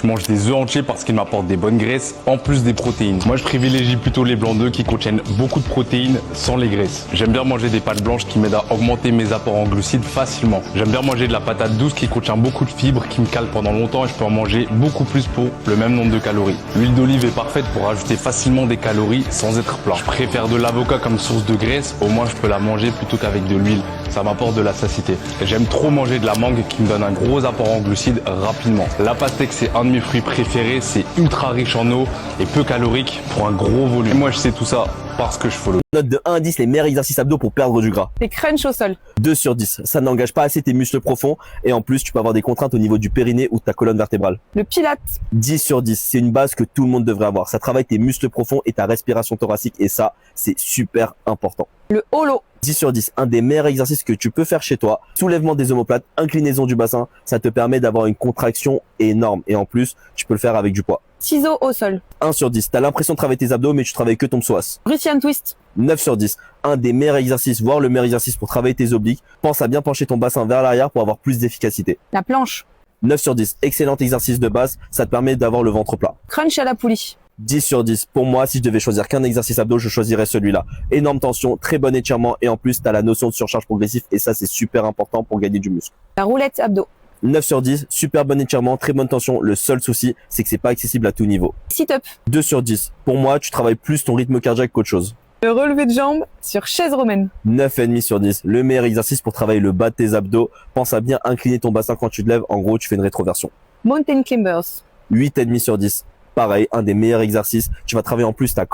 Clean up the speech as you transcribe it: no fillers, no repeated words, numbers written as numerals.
Je mange des œufs entiers parce qu'ils m'apportent des bonnes graisses, en plus des protéines. Moi, je privilégie plutôt les blancs d'œufs qui contiennent beaucoup de protéines sans les graisses. J'aime bien manger des pâtes blanches qui m'aident à augmenter mes apports en glucides facilement. J'aime bien manger de la patate douce qui contient beaucoup de fibres, qui me cale pendant longtemps et je peux en manger beaucoup plus pour le même nombre de calories. L'huile d'olive est parfaite pour rajouter facilement des calories sans être plat. Je préfère de l'avocat comme source de graisse, au moins je peux la manger plutôt qu'avec de l'huile. Ça m'apporte de la satiété. J'aime trop manger de la mangue qui me donne un gros apport en glucides rapidement. La pastèque, c'est un de mes fruits préférés, c'est ultra riche en eau et peu calorique pour un gros volume. Et moi, je sais tout ça parce que je follow. Note de 1 à 10, les meilleurs exercices abdos pour perdre du gras. Les crunchs au sol. 2 sur 10, ça n'engage pas assez tes muscles profonds et en plus, tu peux avoir des contraintes au niveau du périnée ou de ta colonne vertébrale. Le pilate. 10 sur 10, c'est une base que tout le monde devrait avoir. Ça travaille tes muscles profonds et ta respiration thoracique et ça, c'est super important. Le holo. 10 sur 10, un des meilleurs exercices que tu peux faire chez toi. Soulèvement des omoplates, inclinaison du bassin, ça te permet d'avoir une contraction énorme. Et en plus, tu peux le faire avec du poids. Ciseaux au sol. 1 sur 10, t'as l'impression de travailler tes abdos, mais tu travailles que ton psoas. Russian twist. 9 sur 10, un des meilleurs exercices, voire le meilleur exercice pour travailler tes obliques. Pense à bien pencher ton bassin vers l'arrière pour avoir plus d'efficacité. La planche. 9 sur 10, excellent exercice de base, ça te permet d'avoir le ventre plat. Crunch à la poulie. 10 sur 10. Pour moi, si je devais choisir qu'un exercice abdos, je choisirais celui-là. Énorme tension, très bon étirement et en plus, tu as la notion de surcharge progressive et ça, c'est super important pour gagner du muscle. La roulette abdos. 9 sur 10, super bon étirement, très bonne tension. Le seul souci, c'est que c'est pas accessible à tout niveau. Sit-up. 2 sur 10. Pour moi, tu travailles plus ton rythme cardiaque qu'autre chose. Le relevé de jambes sur chaise romaine. 9,5 sur 10. Le meilleur exercice pour travailler le bas de tes abdos. Pense à bien incliner ton bassin quand tu te lèves. En gros, tu fais une rétroversion. Mountain climbers. 8,5 sur 10. Pareil, un des meilleurs exercices. Tu vas travailler en plus ta corde.